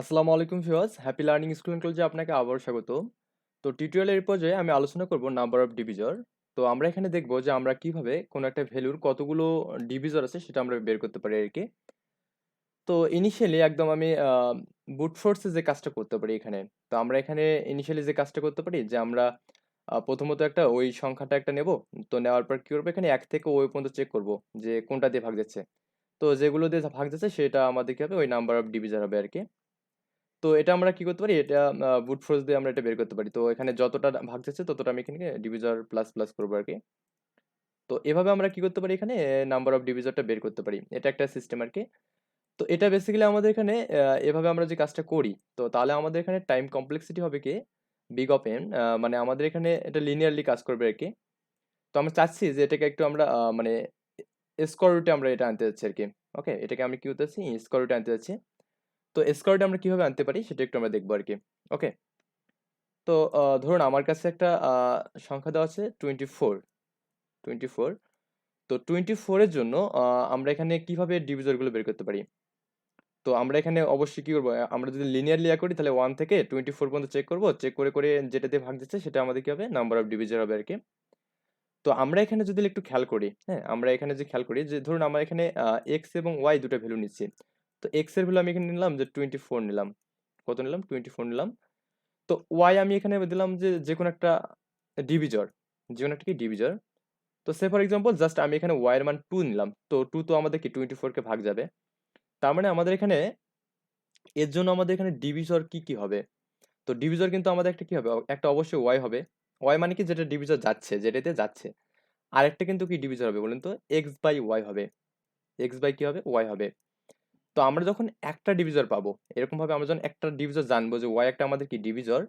আসসালামু আলাইকুম viewers, happy learning school and কলেজে আপনাকে আবারও স্বাগত। তো টিউটোরিয়ালের এই পর্যায়ে আমি আলোচনা করব নাম্বার অফ ডিভিজর। তো আমরা এখানে দেখব যে আমরা কিভাবে কোনো একটা ভ্যালুর কতগুলো ডিভিজর আছে সেটা আমরা বের করতে পারি আর কি। তো ইনিশিয়ালি একদম আমি বুট ফোর্সে যে কাজটা করতে পারি এখানে। তো আমরা এখানে ইনিশিয়ালি যে কাজটা করতে পারি যে আমরা প্রথমত একটা ওই সংখ্যাটা একটা নেব। তো নেওয়ার পর কি করব, এখানে 1 থেকে ওই পর্যন্ত চেক করব যে কোনটা দিয়ে ভাগ যাচ্ছে। তো যেগুলো দিয়ে ভাগ যাচ্ছে সেটা আমাদের কি হবে, ওই নাম্বার অফ ডিভিজর হবে আর কি। তো এটা আমরা কি করতে পারি? এটা brute force দিয়ে আমরা এটা বের করতে পারি। তো এখানে যতটা ভাগ যাচ্ছে ততটা আমি এখানে ডিভিজর প্লাস, প্লাস করবো আরকি। তো এভাবে আমরা কি করতে পারি, এখানে নাম্বার অফ ডিভিজরটা বের করতে পারি। এটা একটা সিস্টেম আরকি। তো এটা বেসিক্যালি আমাদের এখানে এভাবে আমরা যে কাজটা করি, তো তাহলে আমাদের এখানে টাইম কমপ্লেক্সিটি হবে কি big of n, মানে আমাদের এখানে এটা লিনিয়ারলি কাজ করবে আরকি। তো আমরা চাচ্ছি যে এটাকে একটু আমরা মানে স্কোয়ার রুটে আমরা এটা আনতে যাচ্ছি আরকি। ওকে? এটাকে আমি কি করতেছি? স্কোয়ার রুটে আনতে যাচ্ছি। তো স্কোয়ার রুটে আমরা কিভাবে আনতে পারি সেটা একটু আমরা দেখবো আরকি। ওকে? তো ধরুন আমার কাছে একটা সংখ্যা দেওয়া আছে 24, 24। তো 24 এর জন্য আমরা এখানে কিভাবে ডিভিজর গুলো বের করতে পারি? তো আমরা এখানে অবশ্যই কি করব? আমরা যদি লিনিয়ারলি করি তাহলে 1 থেকে 24 পর্যন্ত চেক করব। চেক করে যেটা দিয়ে ভাগ দিচ্ছে সেটা আমাদের কি হবে? নাম্বার অফ ডিভিজর হবে আরকি। তো আমরা এখানে যদি একটু খেয়াল করি, হ্যাঁ? আমরা এখানে যে খেয়াল করি যে ধরুন আমরা এখানে x এবং y দুটো ভ্যালু নিচ্ছি। তো x এর ভ্যালু আমি এখানে নিলাম যে 24 নিলাম। কত নিলাম? 24 নিলাম। তো y আমি এখানে দিলাম যে যেকোনো একটা ডিভিজর, যেকোনো একটা কি ডিভিজর। তো সে ফর এক্সাম্পল জাস্ট আমি এখানে y এর মান 2 নিলাম। তো 2 তো আমাদের কি 24 কে ভাগ যাবে। তার মানে আমাদের এখানে এর জন্য আমাদের এখানে ডিভিজর কি হবে? তো ডিভিজর কিন্তু আমাদের একটা কি হবে? একটা অবশ্যই y হবে। y মানে কি যেটা ডিভিজর যাচ্ছে, যেটাতে যাচ্ছে। আরেকটা কিন্তু কি ডিভিজর হবে বলুন তো? x/y হবে। x/, কি হবে? y হবে। তো আমরা যখন একটা ডিভিজর পাবো, এরকমভাবে আমরা যখন একটা ডিভিজর জানবো যে y একটা আমাদের কি ডিভিজর,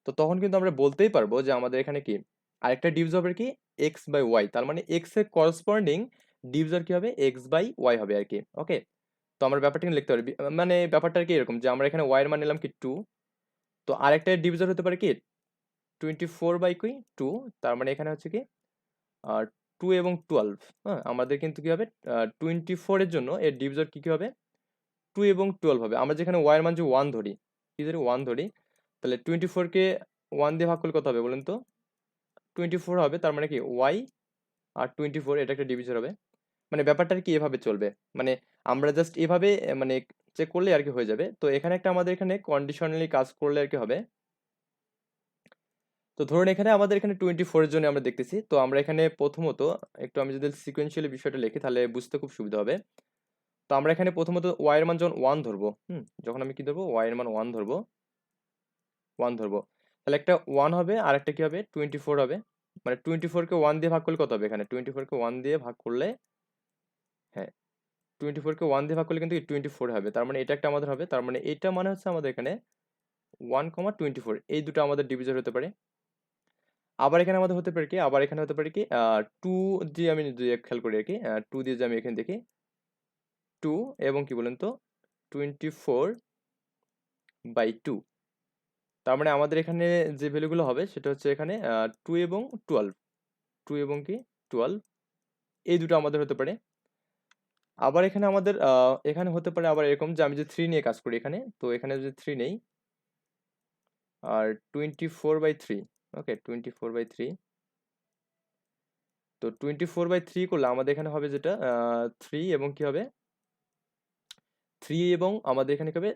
তো তখন কিন্তু আমরা বলতেই পারবো যে আমাদের এখানে কি আরেকটা ডিভিজর হবে কি x/y। তার মানে x এর করসপন্ডিং ডিভিজর কি হবে? x/y হবে আরকি। ওকে? তো আমরা ব্যাপারটা কিন্তু লিখতে পারি। মানে ব্যাপারটা কি এরকম যে আমরা এখানে y এর মান নিলাম কি 2। তো আরেকটা ডিভিজর হতে পারে কি 24/কি 2। তার মানে এখানে হচ্ছে কি আ 2 এবং 12, হ্যাঁ? আমাদের কিন্তু কি হবে 24 এর জন্য এর ডিভিজর কি হবে? 2 এবং 12 হবে। আমরা যেখানে y এর মান যে 1 ধরি, কি ধরি? 1 ধরি। তাহলে 24 কে 1 দিয়ে ভাগ করলে কত হবে বলুন তো? 24 হবে। তার মানে কি y আর 24 এটা একটা ডিভিজর হবে। মানে ব্যাপারটা আরকি এভাবে চলবে। মানে আমরা জাস্ট এভাবে মানে চেক করলেই আরকি হয়ে যাবে। তো এখানে একটা আমাদের এখানে কন্ডিশনালি কাজ করলে আরকি হবে। তো ধরুন এখানে আমাদের এখানে 24 এর জন্য আমরা দেখতেছি। তো আমরা এখানে প্রথমত একটু আমি যদি সিকোয়েন্সিয়ালি বিষয়টা লিখি তাহলে বুঝতে খুব সুবিধা হবে। তো আমরা এখানে প্রথমত y এর মান যখন 1 ধরবো, হুম? যখন আমি কি ধরবো? y এর মান 1 ধরবো, 1 ধরবো। তাহলে একটা 1 হবে আরেকটা কি হবে? 24 হবে। মানে 24 কে 1 দিয়ে ভাগ করলে কত হবে এখানে? 24 কে 1 দিয়ে ভাগ করলে, হ্যাঁ, 24 কে 1 দিয়ে ভাগ করলে কিন্তু 24 হবে। তার মানে এটা একটা আমাদের হবে। তার মানে এটা মানে হচ্ছে আমাদের এখানে 1, 24 এই দুটো আমাদের ডিভিজর হতে পারে। আবার এখানে আমাদের হতে পারে কি? আবার এখানে হতে পারে কি? 2 দিয়ে আমি যদি খেয়াল করি আরকি। 2 দিয়ে যদি আমি এখানে দেখি, 2 এবং কি বলুন তো? 24/2। তার মানে আমাদের এখানে যে ভ্যালুগুলো হবে সেটা হচ্ছে এখানে 2 এবং 12, 2 এবং কি 12 এই দুটো আমাদের হতে পারে। আবার এখানে আমাদের এখানে হতে পারে আবার এরকম যে আমি যদি 3 নিয়ে কাজ করি এখানে, তো এখানে যদি 3 নেই আর 24/3, ওকে? 24/3। তো 24/3 করলে আমাদের এখানে হবে যেটা 3 এবং কি হবে? 3 এবং আমাদের এখানে কি হবে?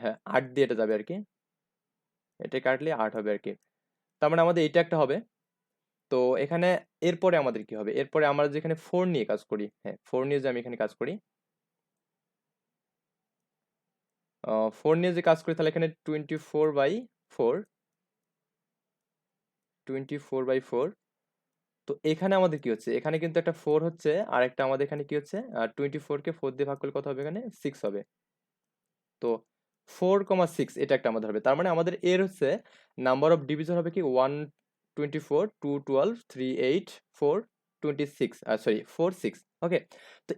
হ্যাঁ, 8 দিয়ে এটা যাবে আরকি। এটা কাটলে 8 হবে আরকি। তার মানে আমাদের এইটা একটা হবে। তো এখানে এরপরে আমাদের কি হবে? এরপরে আমরা যেখানে 4 নিয়ে কাজ করি, হ্যাঁ, 4 নিয়ে যে আমি এখানে কাজ করি, 4 নিয়ে যে কাজ করি তাহলে এখানে 24/4, 24/4। তো এখানে আমাদের কি হচ্ছে? এখানে কিন্তু একটা 4 হচ্ছে, আরেকটা আমাদের এখানে কি হচ্ছে? 24 কে 4 দিয়ে ভাগ করলে কত হবে এখানে? 6 হবে। তো 4,6 এটা একটা আমাদের হবে। তার মানে আমাদের এর হচ্ছে নাম্বার অফ ডিভিজন হবে কি 1, 24, 2, 12, 3, 8, 4, 26, সরি 4, 6, ওকে? তো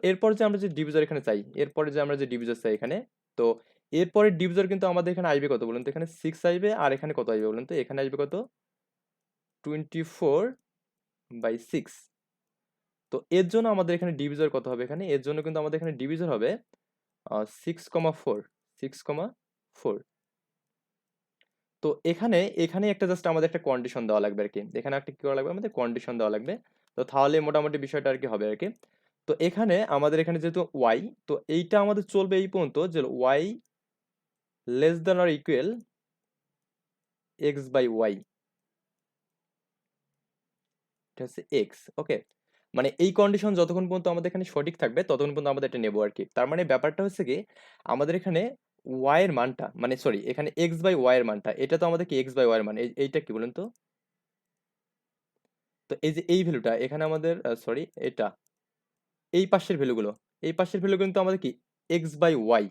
এরপর যে আমরা যে ডিভিজর এখানে চাই, এরপরে যে আমরা যে ডিভিজর চাই এখানে, তো এরপরের ডিভিজর কিন্তু আমাদের এখানে আসবে কত বলুন তো? এখানে 6 আসবে আর এখানে কত আসবে বলুন তো? এখানে আসবে কত? 24/6। তো এর জন্য আমাদের এখানে ডিভিজর কত হবে এখানে? এর জন্য কিন্তু আমাদের এখানে ডিভিজর হবে 6,4, 6,4 4। তো এখানে এখানে একটা জাস্ট আমাদের একটা কন্ডিশন দেওয়া লাগবে আর কি, এখানে একটা কি করা লাগবে, আমাদের কন্ডিশন দেওয়া লাগবে। তো তাহলে মোটামুটি বিষয়টা আর কি হবে আর কি। তো এখানে আমাদের এখানে যেহেতু ওয়াই, তো এইটা আমাদের চলবে এই পর্যন্ত যে Y less than or equal X by Y, এটা হচ্ছে এক্স। ওকে, মানে এই কন্ডিশন যতক্ষণ পর্যন্ত আমাদের এখানে সঠিক থাকবে ততক্ষণ পর্যন্ত আমাদের এটা নেবো আর কি। তার মানে ব্যাপারটা হচ্ছে কি, আমাদের এখানে ওয়াই এর মানটা, মানে সরি এখানে এক্স বাই ওয়াই এর মানটা, এটা তো আমাদের কি এক্স বাই ওয়াই এর মান, এইটা কি বলেন তো? তো এই যে এই ভ্যালুটা এখানে আমাদের, সরি এটা, এই পাশের ভ্যালুগুলো, এই পাশের ভ্যালু কিন্তু আমাদের কি এক্স বাই ওয়াই।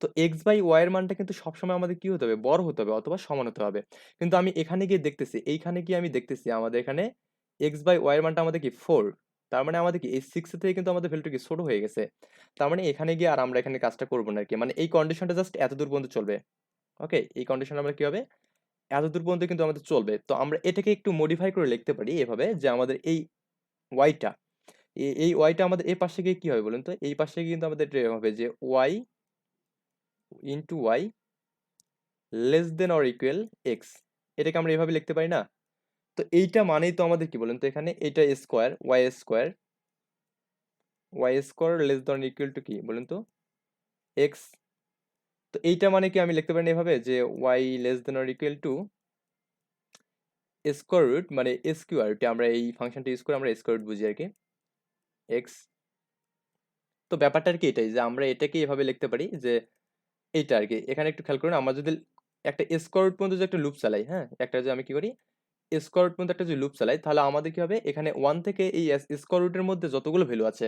তো এক্স বাই ওয়াই এর মানটা কিন্তু সবসময় আমাদের কি হতে হবে, বড় হতে হবে অথবা সমান হতে হবে। কিন্তু আমি এখানে গিয়ে দেখতেছি, এইখানে গিয়ে আমি দেখতেছি আমাদের এখানে এক্স বাই ওয়াই এর মানটা আমাদের কি 4। তার মানে আমাদের কি এই 6 থেকে কিন্তু আমাদের ভ্যালুটা কি ছোট হয়ে গেছে। তার মানে এখানে গিয়ে আর আমরা এখানে কাজটা করবো না আর কি, মানে এই কন্ডিশনটা জাস্ট এত দূর পর্যন্ত চলবে। ওকে, এই কন্ডিশন আমরা কি হবে, এত দূর পর্যন্ত কিন্তু আমাদের চলবে। তো আমরা এটাকে একটু মডিফাই করে লিখতে পারি এভাবে যে আমাদের এই ওয়াইটা, এই ওয়াইটা আমাদের এই পাশে গিয়ে কি হবে বলুন তো, এই পাশে গিয়ে কিন্তু আমাদের এটা হবে যে Y into Y less than or equal X, এটাকে আমরা এভাবে লিখতে পারি না? তো এইটা মানেই তো আমাদের কি বলুন তো, এখানে এটা square Y square less than equal to কি বলুন তো, এক্স। তো এইটা মানে কি আমি লিখতে পারি না এভাবে যে Y less than or equal to square root, মানে স্কোয়ার রুট, আমরা এই ফাংশনটা ইউজ করে আমরা স্কোয়ার রুট বুঝি আর কি, এক্স। তো ব্যাপারটা আর কি এটাই যে আমরা এটাকে এভাবে লিখতে পারি যে এইটা আর কি। এখানে একটু খেয়াল করুন, আমরা যদি একটা স্কোয়ার রুট পর্যন্ত যে একটা লুপ চালাই, হ্যাঁ একটা যে আমি কি করি স্কোয়ার রুট পর্যন্ত একটা যদি লুপ চালাই, তাহলে আমাদের কি হবে, এখানে ওয়ান থেকে এই স্কোয়ার রুটের মধ্যে যতগুলো ভ্যালু আছে,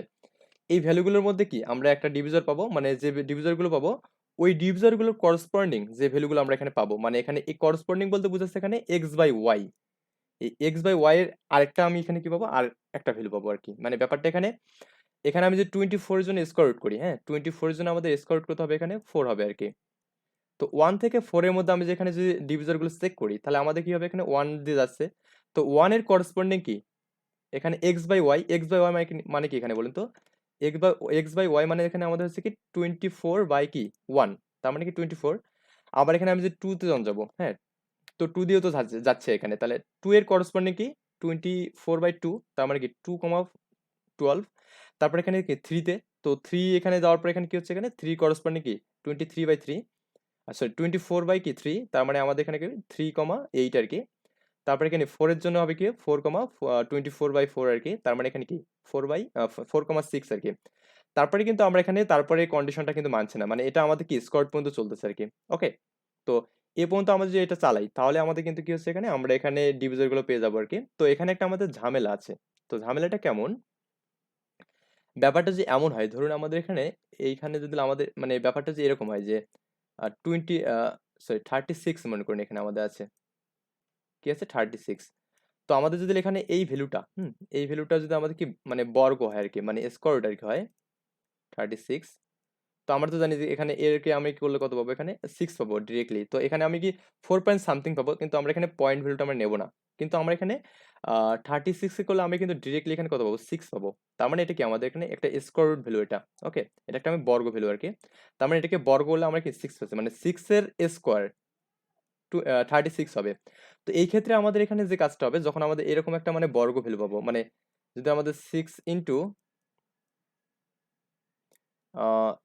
এই ভ্যালুগুলোর মধ্যে কি আমরা একটা ডিভিজর পাবো, মানে যে ডিভিজরগুলো পাবো ওই ডিভিজরগুলোর করসপন্ডিং যে ভ্যালুগুলো আমরা এখানে পাবো, মানে এখানে এই করসপন্ডিং বলতে বুঝাচ্ছে এখানে এক্স বাই ওয়াই, এই এক্স বাই ওয়াই এর আরেকটা আমি এখানে কি পাবো, আর একটা ভ্যালু পাবো আর কি। মানে ব্যাপারটা এখানে, এখানে আমি যে 24 এর জন্য স্কোয়ার রুট করি, হ্যাঁ 24 এর জন্য আমাদের স্কোয়ার রুট করতে হবে এখানে 4 হবে আর কি। তো 1 থেকে 4 এর মধ্যে আমি যেখানে যদি ডিভিজরগুলো চেক করি, তাহলে আমাদের কি হবে, এখানে 1 দিয়ে যাচ্ছে। তো 1 এর করসপন্ডিং কি এখানে X by Y, X by Y মানে কি এখানে বলুন তো, এক্স বাই ওয়াই মানে এখানে আমাদের হচ্ছে কি 24 বাই কি 1, তার মানে কি 24। আবার এখানে আমি যে 2 তে যখন যাবো, হ্যাঁ তো 2 দিয়েও তো যাচ্ছে যাচ্ছে এখানে, তাহলে 2 এর করসপন্ডিং কি 24/2, তার মানে কি 2,12। তারপর এখানে কি 3 তে, তো 3 এখানে যাওয়ার পর এখানে কি হচ্ছে, এখানে 3 করসপন্ডিং কি 23/3, সরি 24 বাই কি 3, তার মানে আমাদের এখানে কি 3,8 আর কি। তারপরে এখানে 4 এর জন্য হবে কি 4,24/4 আর কি, তার মানে এখানে কি 4/4,6 আর কি। তারপরে কিন্তু আমরা এখানে তারপরে কন্ডিশনটা কিন্তু মানছে না, মানে এটা আমাদের কি স্কোয়ার পর্যন্ত চলতেছে আর কি। ওকে, তো এ পর্যন্ত আমরা যদি এটা চালাই তাহলে আমাদের কিন্তু কি হচ্ছে, এখানে আমরা এখানে ডিভিজর গুলো পেয়ে যাবো আর কি। তো এখানে একটা আমাদের ঝামেলা আছে। তো ঝামেলাটা কেমন, ব্যাপারটা যে এমন হয়, ধরুন আমাদের এখানে এইখানে যদি আমাদের মানে ব্যাপারটা যে এরকম হয় যে 36 মনে করুন এখানে আমাদের আছে, কি আছে 36। তো আমাদের যদি এখানে এই ভ্যালুটা, এই ভ্যালুটা যদি আমাদের কি মানে বর্গ হয় আর কি, মানে স্কোয়ার রুট আর কি হয় 36। তো আমরা তো জানি যে এখানে এরকে আমি কি করলে কত পাবো, এখানে 6 পাবো ডিরেক্টলি। তো এখানে আমি কি 4 পয়েন্ট সামথিং পাবো, কিন্তু আমরা এখানে পয়েন্ট ভ্যালুটা আমরা নেবো না। কিন্তু আমরা এখানে 36 এ করলে আমি কিন্তু ডিরেক্টলি এখানে কত পাবো, 6 পাবো। তার মানে এটা কি আমাদের এখানে একটা স্কোয়ার রুট ভ্যালু, এটা ওকে, এটা একটা আমি বর্গ ভ্যালু আর কি। তার মানে এটাকে বর্গ করলে আমরা কি 6 পাচ্ছি, মানে 6 এর স্কোয়ার 36 হবে। তো এই ক্ষেত্রে আমাদের এখানে যে কাজটা হবে, যখন আমাদের এরকম একটা মানে বর্গ ভ্যালু পাবো, মানে যদি আমাদের 6 ইন্টু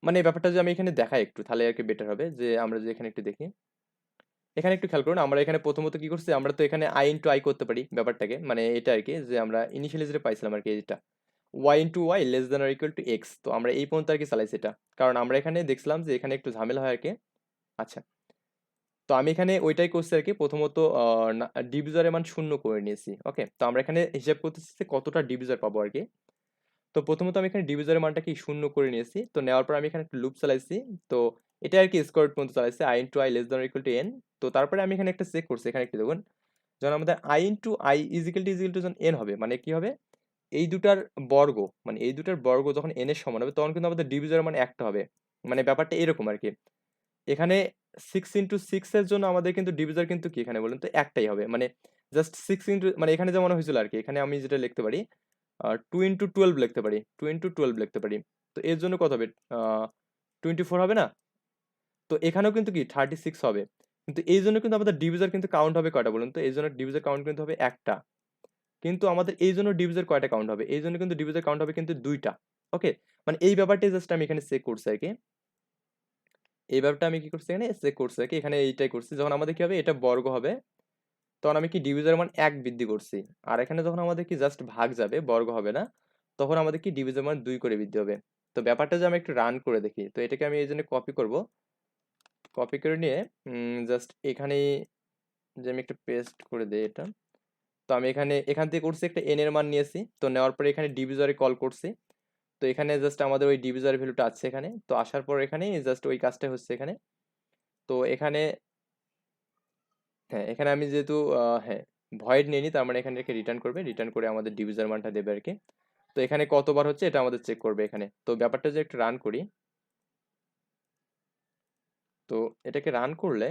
মানে এই ব্যাপারটা যদি আমি এখানে দেখাই একটু, তাহলে আর কি বেটার হবে, যে আমরা যদি এখানে একটু দেখি, এখানে একটু খেয়াল করুন, আমরা এখানে প্রথমত কি করছি, আমরা তো এখানে আই ইন্টু আই করতে পারি ব্যাপারটাকে, মানে এটা আর কি যে আমরা ইনিশিয়ালি যেটা পাইছিলাম আর কি, এটা Y into Y less than or equal to X. তো আমরা এই পর্যন্ত আর কি চালাইছি এটা, কারণ আমরা এখানে দেখছিলাম যে এখানে একটু ঝামেলা হয় আর কি। আচ্ছা, তো আমি এখানে ওইটাই করছি আর কি, প্রথমত ডিভিজরের মান শূন্য করে নিয়েছি। ওকে, তো আমরা এখানে হিসাব করতেছি যে কতটা ডিভিজর পাবো আর কি। তো প্রথমত আমি এখানে ডিভিজরের মানটা কি শূন্য করে নিয়েছি। তো নেওয়ার পর আমি এখানে একটা লুপ চালাইছি। তো এটা আর কি স্কোয়ার পর্যন্ত চালাইছি, i into i less than equal to n. তো তারপরে আমি এখানে একটা চেক করছি, এখানে একটু দেখুন, যখন আমাদের I into I equal to যখন এন হবে, মানে কি হবে, এই দুটার বর্গ, মানে এই দুটার বর্গ যখন এন এর সমান হবে, তখন কিন্তু আমাদের ডিভিজরের মানে একটা হবে। মানে ব্যাপারটা এরকম আর কি। এখানে 6 ইন্টু 6 এর জন্য আমাদের কিন্তু ডিভিজর কিন্তু কি এখানে বলুন তো একটাই হবে, মানে জাস্ট 6 ইন্টু, মানে এখানে যেমন হয়েছিল আর কি, এখানে আমি যেটা লিখতে পারি 2 ইন্টু 12 লিখতে পারি, 2 ইন্টু 12 লিখতে পারি। তো এর জন্য কত হবে, 24 হবে না? তো এখানেও কিন্তু কি 36 হবে। কিন্তু এই জন্য কিন্তু আমাদের ডিভিজর কিন্তু কাউন্ট হবে কয়টা বলুন তো? এই জন্য ডিভিজর কাউন্ট কিন্তু হবে একটা। কিন্তু আমাদের এই জন্য ডিভিজর কয়টা কাউন্ট হবে? এই জন্য কিন্তু ডিভিজর কাউন্ট হবে কিন্তু ২ টা। ওকে? মানে এই ব্যাপারটাই জাস্ট আমি এখানে চেক করছি আরকি। এই ব্যাপারটা আমি কি করছি এখানে চেক করছি আরকি। এখানে এইটাই করছি। যখন আমাদের কি হবে? এটা বর্গ হবে, তখন আমি কি ডিভিজরের মান ১ বৃদ্ধি করছি। আর এখানে যখন আমাদের কি জাস্ট ভাগ যাবে, বর্গ হবে না, তখন আমাদের কি ডিভিজরের মান ২ করে বৃদ্ধি হবে। তো ব্যাপারটা যে আমি একটু রান করে দেখি। তো এটাকে আমি এইজন্য কপি করব। কপি করে নিয়ে জাস্ট এখানেই যে আমি একটু পেস্ট করে দেই এটা। তো আমি এখান থেকে করছি একটা n এর মান নিয়েছি। তো নেওয়ার পরে এখানে ডিভিজরে কল করছি। তো এখানে জাস্ট আমাদের ওই ডিভিজর ভ্যালুটা আছে এখানে। তো আসার পর এখানেই জাস্ট ওই কাজটাই হচ্ছে এখানে। তো এখানে হ্যাঁ, এখানে আমি যেহেতু হ্যাঁ, ভয়েড নিইনি তার মানে এখানে রেখে রিটার্ন করবে। রিটার্ন করে আমাদের ডিভিজর মানটা দেবে আরকি। তো এখানে কতবার হচ্ছে এটা আমাদের চেক করবে এখানে। তো ব্যাপারটা যে একটু রান করি। তো এটাকে রান করলে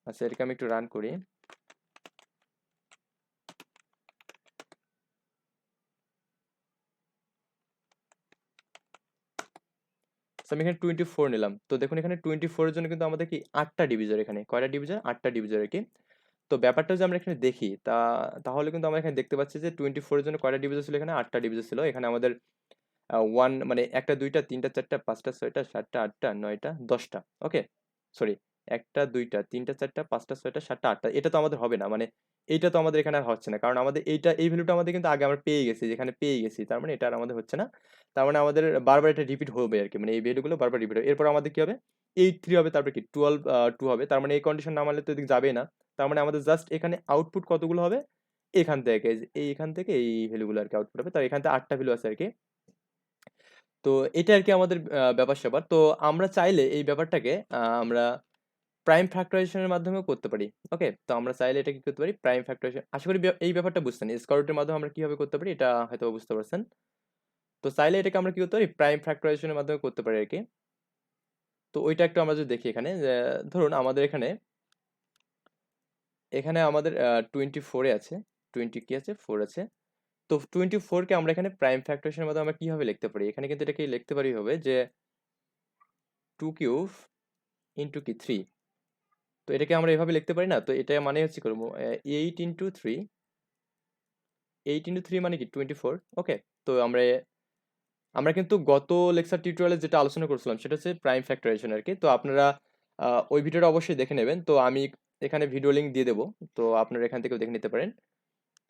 আচ্ছা, এটাকে আমি একটু রান করি। সো আমি এখানে 24 নিলাম। তো দেখুন এখানে 24 এর জন্য কিন্তু আমাদের কি ৮ টা ডিভিজর এখানে। কয়টা ডিভিজর? ৮ টা ডিভিজর আরকি। তো ব্যাপারটা যদি আমরা এখানে দেখি তাহলে কিন্তু আমরা এখানে দেখতে পাচ্ছি যে 24 এর জন্য কয়টা ডিভিজর ছিল এখানে? ৮ টা ডিভিজর ছিল। এখানে আমাদের 1 মানে ১ টা ২ টা ৩ টা ৪ টা ৫ টা ৬ টা ৭ টা ৮ টা ৯ টা ১০ টা। ওকে? সরি, ১ টা ২ টা ৩ টা ৪ টা ৫ টা ৬ টা ৭ টা ৮ টা। এটা তো আমাদের হবে না। মানে এইটা তো আমাদের এখানে আর হচ্ছে না। কারণ আমাদের এই ভ্যালুটা আমাদের কিন্তু আগে আমরা পেয়ে গেছি। যেখানে পেয়ে গেছি। তার মানে এটা আর আমাদের হচ্ছে না। তার মানে আমাদের বারবার এটা রিপিট হবে আরকি। মানে এই ভ্যালুগুলো বারবার রিপিট হবে। এরপর আমাদের কি হবে? 83 হবে, তারপরে কি 2 হবে। তার মানে এই কন্ডিশন না মানলে তো এদিকে যাবেই না। তার মানে আমাদের জাস্ট এখানে আউটপুট কতগুলো হবে? এখান থেকে এইখান থেকে এই ভ্যালুগুলো আরকি আউটপুট হবে। তো এখান থেকে ৮ টা ভ্যালু আছে আরকি। তো এটা আরকি আমাদের ব্যাপার-স্যাপার। তো আমরা চাইলে এই ব্যাপারটাকে আমরা প্রাইম ফ্যাক্টরাইজেশন এর মাধ্যমেও করতে পারি। ওকে? তো আমরা চাইলে এটা কি করতে পারি? প্রাইম ফ্যাক্টরাইজেশন, আশা করি এই ব্যাপারটা বুঝছেন। স্কয়ার রুটের মাধ্যমে আমরা কিভাবে করতে পারি এটা হয়তোবা বুঝতে পারছেন। তো চাইলে এটাকে আমরা কি করতে পারি? প্রাইম ফ্যাক্টরাইজেশন এর মাধ্যমে করতে পারি আরকি। তো ওইটা একটু আমরা যদি দেখি এখানে যে ধরুন আমাদের এখানে আমাদের 24 এ আছে। 20 কি আছে? 4 আছে। তো 24 কে আমরা এখানে প্রাইম ফ্যাক্টরাইজেশন এর মাধ্যমে আমরা কিভাবে লিখতে পারি? এখানে কিন্তু এটাকে লিখতে পারি হবে যে 2 কিউব ইনটু কি 3। তো এটাকে আমরা এভাবে লিখতে পারি না? তো এটা মানে হচ্ছে করব 8 ইনটু 3, 8 ইনটু 3 মানে কি 24। ওকে? তো আমরা কিন্তু গত লেকচার টিউটোরিয়ালে যেটা আলোচনা করছিলাম সেটা হচ্ছে প্রাইম ফ্যাক্টরাইজেশন আরকি। তো আপনারা ওই ভিডিওটা অবশ্যই দেখে নেবেন। তো আমি এখানে ভিডিও লিংক দিয়ে দেব। তো আপনারা এখান থেকেও দেখে নিতে পারেন।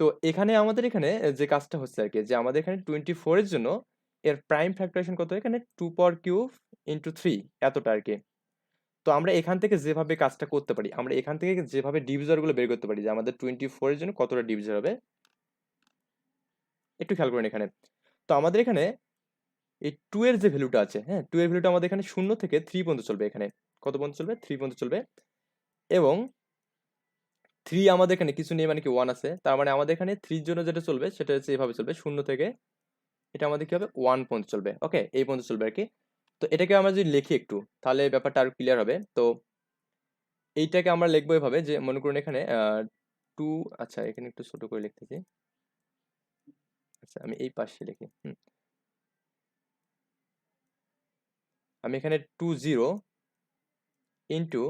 তো এখানে আমাদের এখানে যে কাজটা হচ্ছে আরকি যে আমাদের এখানে 24 এর জন্য এর প্রাইম ফ্যাক্টরাইজেশন কত? এখানে 2 পাওয়ার কিউব ইনটু 3 এতটা আরকি। তো আমরা এখান থেকে যেভাবে কাজটা করতে পারি, আমরা এখান থেকে যেভাবে ডিভিজর গুলো বের করতে পারি যে আমাদের 24 এর জন্য কতটা ডিভিজর হবে, একটু খেয়াল করেন এখানে। তো আমাদের এখানে এই 2 এর যে ভ্যালুটা আছে, হ্যাঁ? 2 এর ভ্যালুটা আমাদের এখানে 0 থেকে 3 পর্যন্ত চলবে এখানে। কত পর্যন্ত চলবে? 3 পর্যন্ত চলবে। এবং 3 আমাদের এখানে কিছু নেই মানে কি 1 আছে। তার মানে আমাদের এখানে 3 এর জন্য যেটা চলবে সেটা হচ্ছে এভাবে চলবে। 0 থেকে এটা আমাদের কি হবে? 1 পর্যন্ত চলবে। ওকে? এই পর্যন্ত চলবে আরকি। তো এটাকে আমরা যদি লিখি একটু, তাহলে ব্যাপারটা আরো ক্লিয়ার হবে। তো এইটাকে আমরা লিখবো এভাবে যে মনে করুন এখানে 2, আচ্ছা এখানে একটু ছোট করে লিখতেছি। আচ্ছা আমি এই পাশে লিখি। আমি এখানে 20 ইনটু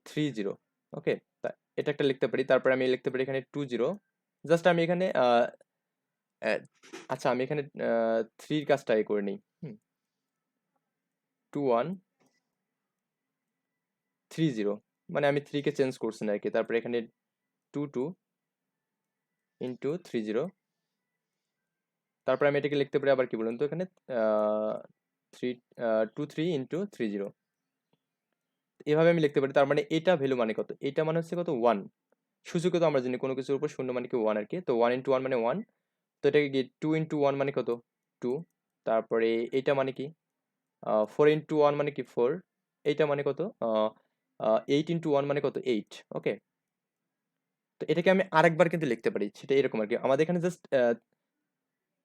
30। ওকে? এটা একটা লিখতে পারি। তারপরে আমি লিখতে পারি এখানে 20, জাস্ট আমি এখানে অ্যা আচ্ছা আমি এখানে 3 এর কাজটা করে নেই। হুম? 2130, মানে আমি 3 কে চেঞ্জ করছি না আরকি। তারপরে এখানে 22 ইনটু 30। তারপরে আমি এটাকে লিখতে পারি আবার কি বলুন তো এখানে আ 3 23 ইনটু 30। এভাবে আমি লিখতে পারি। তার মানে এটা ভ্যালু মানে কত? এটা মানে হচ্ছে কত? 1। সূচক তো আমরা জানি কোন কিছুর উপর 0 মানে কি 1 আরকি। তো 1 ইনটু 1 মানে 1। তো এটাকে কি 2 ইনটু 1 মানে কত? 2। তারপরে এইটা মানে কি? 4 ইনটু 1 মানে কি 4। এইটা মানে কত? 8 ইনটু 1 মানে কত? 8। ওকে? তো এটাকে আমি আরেকবার কিন্তু লিখতে পারি। সেটা এরকম আরকি। আমাদের এখানে জাস্ট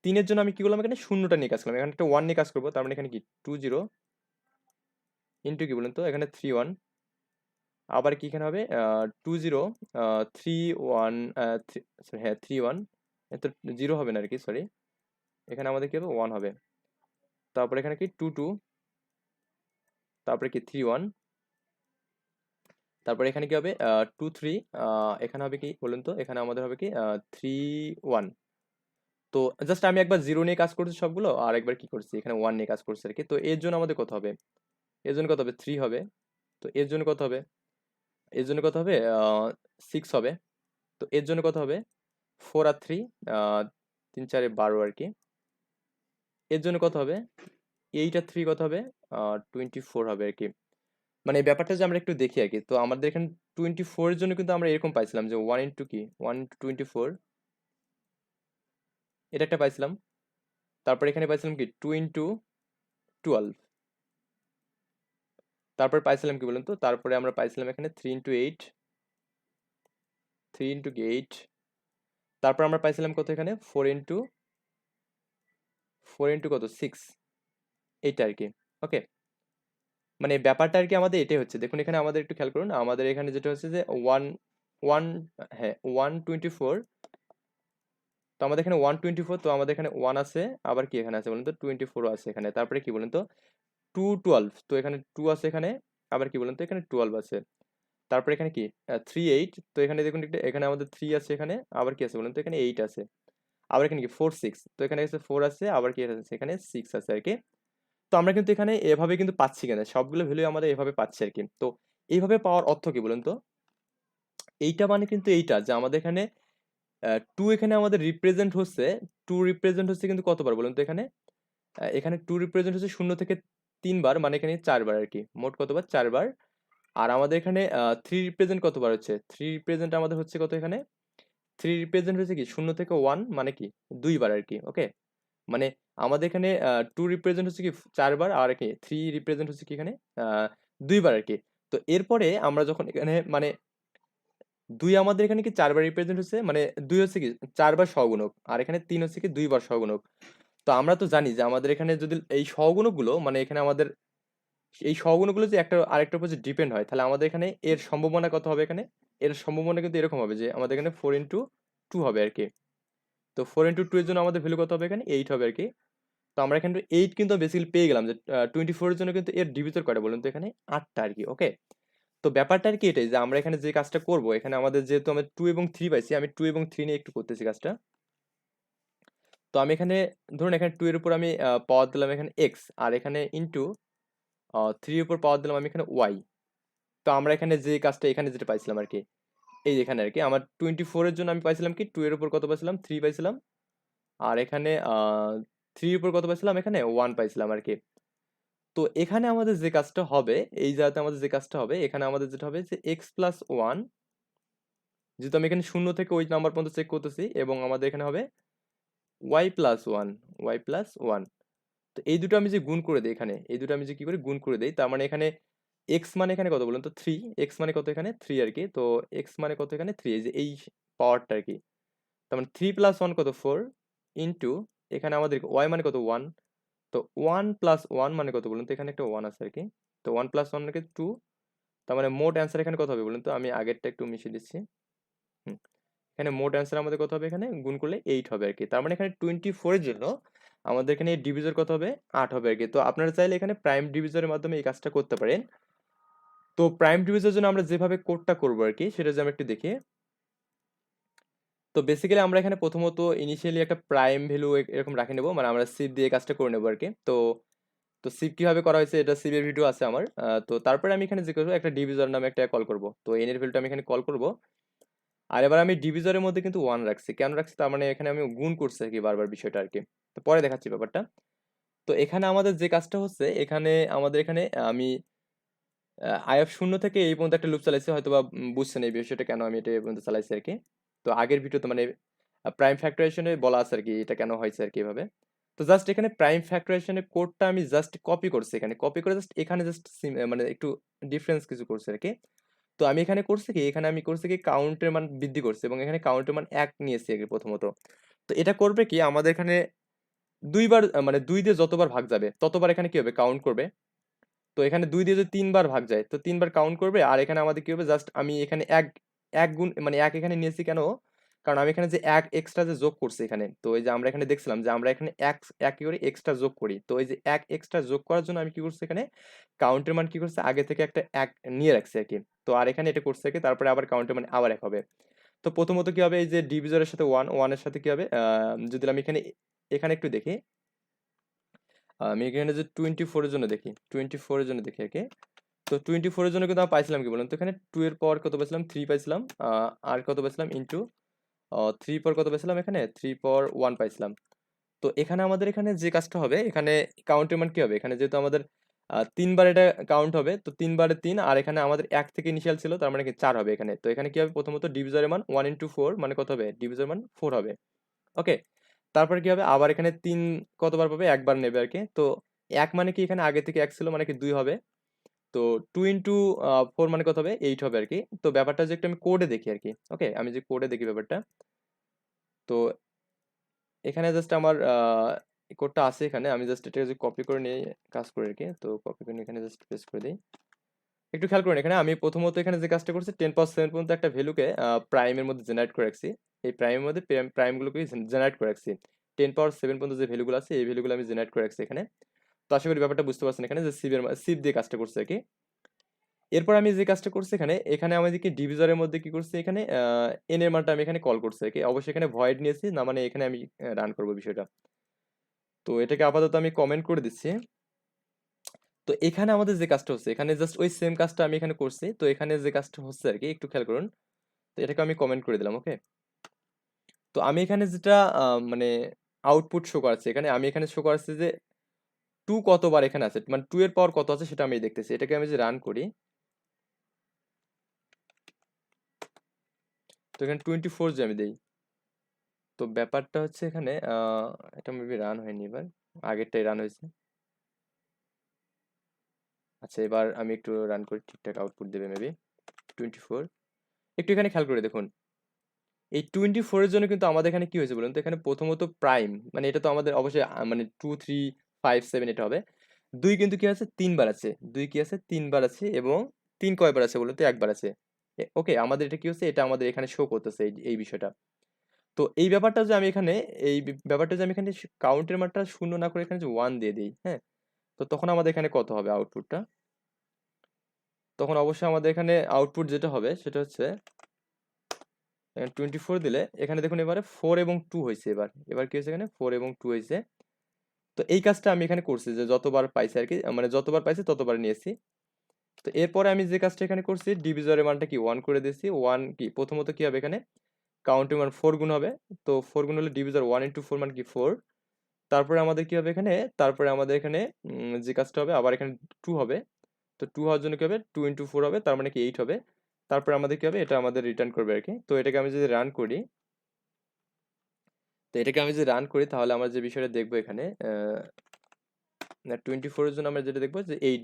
৩ এর জন্য আমি কি করলাম এখানে শূন্যটা নিয়ে কাজ করলাম। এখানে একটা 1 নিয়ে কাজ করব। তার মানে এখানে কি 20 ইনটু কি বলুন তো? এখানে 31 আবার কি এখানে হবে 20 31 সরি হ্যাঁ 31, এত 0 হবে না আর কি, সরি, এখানে আমাদের কি হবে 1 হবে। তারপর এখানে কি 22, তারপরে কি 31, তারপরে এখানে কি হবে 23, এখানে হবে কি বলুন তো, এখানে আমাদের হবে কি 31। তো জাস্ট আমি একবার 0 নিয়ে কাজ করছি সবগুলো, আর একবার কি করছি এখানে 1 নিয়ে কাজ করছি আর কি। তো এর জন্য আমাদের কত হবে, এর জন্য কত হবে 3 হবে। তো এর জন্য কত হবে, এর জন্য কত হবে 6 হবে। তো এর জন্য কত হবে 4 আর 3, 3 4 12 আর কি। এর জন্য কত হবে 8 আর 3 কত হবে 24 হবে আর কি। মানে এই ব্যাপারটা যে আমরা একটু দেখি আর কি। তো আমাদের এখানে 24 এর জন্য কিন্তু আমরা এরকম পাইছিলাম যে 1 ইন্টু কি 1 ইন্টু 24, এটা একটা পাইছিলাম। তারপর এখানে পাইছিলাম কি 2 ইন্টু 12, তারপর পাইছিলাম কি বলুন তো, তারপরে আমরা পাইছিলাম এখানে 3 ইন্টু 8, 3 ইন্টু 8, তারপর আমরা পাইছিলাম কত এখানে 4 ইন্টু 4 ইন্টু কত 6, এইটা আর কি। ওকে, মানে ব্যাপারটা আর কি আমাদের এটাই হচ্ছে। দেখুন এখানে আমাদের একটু খেয়াল করুন, আমাদের এখানে যেটা হচ্ছে যে 1 1 হ্যাঁ 124। তো আমাদের এখানে 124, তো আমাদের এখানে 1 আছে, আবার কি এখানে আছে বলুন তো 24 আছে এখানে, তারপরে কি বলুন তো 212, তো এখানে 2 আছে এখানে, আবার কি বলুন তো এখানে 12 আছে। তারপরে এখানে কি 38, তো এখানে দেখুন একটু, এখানে আমাদের 3 আছে এখানে, আবার কি আছে বলুন তো এখানে 8 আছে। আবার এখানে কি 4 6, তো এখানে আছে 4 আছে, আবার কি আছে এখানে 6 আছে আর কি। তো আমরা কিন্তু এখানে এভাবে কিন্তু পাচ্ছি কেন, সবগুলো ভ্যালু আমাদের এভাবে পাচ্ছি আর কি। তো এইভাবে পাওয়ার অর্থ কি বলুন তো, এইটা মানে কিন্তু এইটা যে আমাদের এখানে 2 এখানে আমাদের রিপ্রেজেন্ট হচ্ছে, 2 রিপ্রেজেন্ট হচ্ছে কিন্তু কতবার বলুন তো এখানে, এখানে 2 রিপ্রেজেন্ট হচ্ছে 0 থেকে 3 বার, মানে এখানে 4 বার আর কি, মোট কতবার 4 বার। আর আমাদের এখানে 3 রিপ্রেজেন্ট কতবার হচ্ছে, 3 রিপ্রেজেন্ট আমাদের হচ্ছে কত এখানে, 3 রিপ্রেজেন্ট হচ্ছে কি 0 থেকে 1, মানে কি 2 বার আর কি। ওকে, মানে আমাদের এখানে 2 রিপ্রেজেন্ট হচ্ছে কি 4 বার, আর কি 3 রিপ্রেজেন্ট হচ্ছে কি এখানে 2 বার আর কি। তো এরপরে আমরা যখন এখানে মানে 2 আমাদের এখানে কি 4 বার রিপ্রেজেন্ট হচ্ছে, মানে 2 হচ্ছে কি 4 বার সহগুণক, আর এখানে 3 হচ্ছে কি 2 বার সহগুণক। তো আমরা তো জানি যে আমাদের এখানে যদি এই সহগুণকগুলো, মানে এখানে আমাদের এই সহগুণকগুলো যে একটা আরেকটার উপর যে ডিপেন্ড হয়, তাহলে আমাদের এখানে এর সম্ভাবনা কত হবে এখানে, এর সম্ভাবনা কিন্তু এরকম হবে যে আমাদের এখানে 4 ইন্টু 2 হবে আর কি। তো 4 ইন্টু 2 এর জন্য আমাদের ভ্যালু কত হবে এখানে 8 হবে আর কি। তো আমরা এখানে 8 কিন্তু বেসিক্যালি পেয়ে গেলাম যে 24 এর জন্য কিন্তু এর ডিভিজর কয়টা বলুন তো এখানে 8টা আর কি। ওকে, তো ব্যাপারটা আর কি এটাই যে আমরা এখানে যে কাজটা করব, এখানে আমাদের যেহেতু আমরা 2 এবং 3 পাইছি, আমি 2 এবং 3 নিয়ে একটু করতেছি কাজটা। তো আমি এখানে ধরুন এখানে 2 এর উপর আমি পাওয়ার দিলাম এখানে x, আর এখানে ইনটু 3 এর উপর পাওয়ার দিলাম আমি এখানে y। তো আমরা এখানে যে কাজটা এখানে যেটা পাইছিলাম আর কি, এই এখানে আর কি আমার 24 এর জন্য আমি পাইছিলাম কি 2 এর উপর কত পাইছিলাম 3 পাইছিলাম, আর এখানে 3 এর উপর কত পাইছিলাম এখানে 1 পাইছিলাম আর কি। তো এখানে আমাদের যে কাজটা হবে, এই জায়গাতে আমাদের যে কাজটা হবে, এখানে আমাদের যেটা হবে যে x প্লাস 1, যেহেতু আমি এখানে 0 থেকে ওই নাম্বার পর্যন্ত চেক করতেছি, এবং আমাদের এখানে হবে y প্লাস 1, y প্লাস 1। তো এই দুটো আমি যে গুণ করে দেই এখানে, এই দুটো আমি যে কি করি গুণ করে দেই, তার মানে এখানে x মানে এখানে কত বলুন তো 3, x মানে কত এখানে 3 আর কি। তো x মানে কত এখানে 3, এই যে এই পাওয়ারটা আর কি। তার মানে 3 প্লাস 1 কত 4, ইনটু এখানে আমাদের y মানে কত 1। তো 1 প্লাস 1 মানে কত বলুন তো, এখানে একটা 1 আছে আর কি। তো 1 প্লাস 1 মানে 2, তার মানে মোট অ্যান্সার এখানে কত হবে বলুন তো, আমি আগেরটা একটু মিশিয়ে দিচ্ছি। হুম, এখানে মোট অ্যান্সার আমাদের কত হবে, এখানে গুণ করলে 8 হবে আর কি। তার মানে এখানে 24 এর জন্য আমাদের এখানে ডিভিজর কত হবে 8 হবে আর কি। তো আপনারা চাইলে এখানে প্রাইম ডিভিজরের মাধ্যমে এই কাজটা করতে পারেন। তো প্রাইম ডিভিজনের জন্য আমরা যেভাবে কোডটা করবো আর কি, সেটা যদি আমরা একটু দেখি। তো বেসিক্যালি আমরা এখানে প্রথমত ইনিশিয়ালি একটা প্রাইম ভ্যালু এরকম রাখে নেবো, মানে আমরা সিপ দিয়ে কাজটা করে নেবো আর কি। তো তো সিপ কিভাবে করা হয়েছে এটা সিপের ভিডিও আছে আমার। তো তারপরে আমি এখানে যে করবো একটা ডিভিজর নামে একটা কল করব। তো এন এর ভ্যালুটা আমি এখানে কল করব। আর এবার আমি ডিভিজরের মধ্যে কিন্তু 1 রাখছি, কেন রাখছি তার মানে এখানে আমি গুণ করছি আর কি বারবার বিষয়টা আর কি। তো পরে দেখাচ্ছি ব্যাপারটা। তো এখানে আমাদের যে কাজটা হচ্ছে, এখানে আমাদের এখানে আমি আইএফ 0 থেকে এই পর্যন্ত একটা লুপ চালাইছি, হয়তো বা বুঝছেন এই বিষয়টা কেন আমি এটা এই পর্যন্ত চালাইছি আর কি। তো আগের ভিডিওতে মানে প্রাইম ফ্যাক্টরাইজেশনে বলা আছে আর কি এটা কেন হয়েছে আর কি এভাবে। তো জাস্ট এখানে প্রাইম ফ্যাক্টরাইজেশনের কোডটা আমি জাস্ট কপি করছি, এখানে কপি করে জাস্ট এখানে জাস্ট মানে একটু ডিফারেন্স কিছু করছি আর কি। তো আমি এখানে করছি কি, এখানে আমি করছি কি কাউন্টের মান বৃদ্ধি করছি, এবং এখানে কাউন্টের মান 1 নিয়েছি আগে প্রথমত। তো এটা করবে কি আমাদের এখানে দুইবার মানে 2 দিয়ে যতবার ভাগ যাবে ততবার এখানে কি হবে কাউন্ট করবে। তো এখানে 2 দিয়ে যদি 3 বার ভাগ যায় তো 3 বার কাউন্ট করবে। আর এখানে আমাদের কি হবে, জাস্ট আমি এখানে 1 গুণ মানে 1 এখানে নিয়েছি কেন? কারণ আমি এখানে যে 1 এক্সট্রা যে যোগ করছি এখানে। তো এই যে আমরা এখানে দেখছিলাম যে আমরা এখানে 1 কি করি, এক্সট্রা যোগ করি। তো এই যে 1 এক্সট্রা যোগ করার জন্য আমি কি করছি এখানে কাউন্টের মান কি করছি আগে থেকে একটা 1 নিয়ে রাখছি আরকি। তো আর এখানে এটা করছে কি তারপরে আবার কাউন্টের মান আবার 1 হবে। তো প্রথমত কি হবে, এই যে ডিভিজরের সাথে 1 এর সাথে কি হবে, যদি আমি এখানে একটু দেখি, আমি এখানে যে 24 এর জন্য দেখি, 24 এর জন্য দেখি আরকি। তো 24 এর জন্য কিন্তু আমি পাইছিলাম কি বলুন তো, এখানে 2 এর পাওয়ার কত পাইছিলাম, 3 পাইছিলাম। আর কত পাইছিলাম ইনটু 3 পাওয়ার কত পাইছিলাম এখানে, 3 পাওয়ার 1 পাইছিলাম। তো এখানে আমাদের এখানে যে কাজটা হবে, এখানে কাউন্টের মান কি হবে, এখানে যেহেতু আমাদের 3 বার এটা কাউন্ট হবে, তো 3 বারে 3, আর এখানে আমাদের 1 থেকে ইনিশিয়াল ছিল, তার মানে কি 4 হবে এখানে। তো এখানে কি হবে, প্রথমত ডিভিজরের মান 1 ইনটু 4 মানে কত হবে, ডিভিজরের মান 4 হবে। ওকে? তারপরে কি হবে, আবার এখানে 3 কতবার পাবে, একবার নেবে আরকি। তো 1 মানে কি, এখানে আগে থেকে 1 ছিল মানে কি 2 হবে। তো 2 ইনটু 4 মানে কত হবে, 8 হবে আরকি। তো ব্যাপারটা যে একটু আমি কোডে দেখি আরকি। ওকে? আমি যে কোডে দেখি ব্যাপারটা। তো এখানে জাস্ট আমার কোডটা আছে এখানে। আমি জাস্ট এটাকে যদি কপি করে নিয়ে কাজ করি আরকি। তো কপি করে নিয়ে এখানে জাস্ট পেস্ট করে দেই। একটু খেয়াল করুন, এখানে আমি প্রথমত এখানে যে কাজটা করছি 10 পাওয়ার 7 পর্যন্ত একটা ভ্যালুকে প্রাইম এর মধ্যে জেনারেট করে রাখছি। এই প্রাইমের মধ্যে প্রাইম গুলোকে জেনারেট করে রাখছি। 10 পাওয়ার 7 পর্যন্ত যে ভ্যালুগুলো আছে এই ভ্যালুগুলো আমি জেনারেট করে রাখছি এখানে। তো আশা করি ব্যাপারটা বুঝতে পারছেন এখানে যে সিপ দিয়ে কাজটা করছি আরকি। এরপর আমি যে কাজটা করছি এখানে আমাদেরকে ডিভিজরের মধ্যে কি করছি এখানে n এর মানটা আমি এখানে কল করছি আরকি। অবশ্যই এখানে ভয়েড নিয়েছি, না মানে এখানে আমি রান করব বিষয়টা। তো এটাকে আপাতত আমি কমেন্ট করে দিচ্ছি। তো এখানে আমাদের যে কাজটা হচ্ছে, এখানে জাস্ট ওই সেম কাজটা আমি এখানে করছি। তো এখানে যে কাজটা হচ্ছে আরকি একটু খেয়াল করুন। তো এটাকে আমি কমেন্ট করে দিলাম, ওকে? তো আমি এখানে যেটা মানে আউটপুট শো করাচ্ছি এখানে, আমি এখানে শো করাচ্ছি যে 2 কতবার এখানে আছে। মানে 2 এর পাওয়ার কত আছে সেটা আমি দেখতেছি। এটাকে আমি যে রান করি, তো এখানে 24 যে আমি দেই। তো ব্যাপারটা হচ্ছে এখানে এটা মেবি রান হয়নি এবার। আগেরটাই রান হয়েছে। আচ্ছা, এবার আমি একটু রান করি, ঠিকঠাক আউটপুট দেবে মেবি। 24, একটু এখানে খেয়াল করে দেখুন। এই 24 এর জন্য কিন্তু আমাদের এখানে কি হয়েছে বলুন তো? এখানে প্রথমত প্রাইম মানে এটা তো আমাদের অবশ্যই মানে 2, 3, 5, 7 এটা হবে। 2 কিন্তু কি আছে 3 বার আছে। 2 কি আছে 3 বার আছে, এবং 3 কয়বার আছে বলুন তো? 1 বার আছে। ওকে, আমাদের এটা কি হচ্ছে, এটা আমাদের এখানে শো করতেছে এই বিষয়টা। তো এই ব্যাপারটা যে আমি এখানে ব্যাপারটা যে আমি এখানে কাউন্টের মানটা 0 না করে এখানে যে 1 দিয়ে দেই, হ্যাঁ? তো তখন আমাদের এখানে কত হবে আউটপুটটা? তখন অবশ্যই আমাদের এখানে আউটপুট যেটা হবে সেটা হচ্ছে 24 দিলে এখানে দেখুন এবারে 4 এবং 2 হইছে এবার। এবার কি হইছে এখানে 4 এবং 2 হইছে। তো এই কাজটা আমি এখানে করছি যে যতবার পাইছি আরকি, মানে যতবার পাইছি ততবার নিয়েছি। তো এরপরে আমি যে কাজটা এখানে করছি, ডিভিজরের মানটা কি 1 করে দিয়েছি। 1 কি প্রথমত কি হবে এখানে কাউন্টের মান 4 গুণ হবে। তো 4 গুণ হলে ডিভিজর 1 into 4 মানে কি 4। তারপরে আমাদের কি হবে এখানে, তারপরে আমাদের এখানে যে কাজটা হবে আবার এখানে 2 হবে। তো 2 হওয়ার জন্য কি হবে 2 into 4 হবে, তার মানে কি 8 হবে। তারপরে আমাদের কি হবে, এটা আমাদের রিটার্ন করবে আরকি। তো এটাকে আমি যদি রান করি, তো এটাকে আমি যদি রান করি তাহলে আমরা যে বিষয়টা দেখবো এখানে 24 এর জন্য আমরা যেটা দেখবো যে 8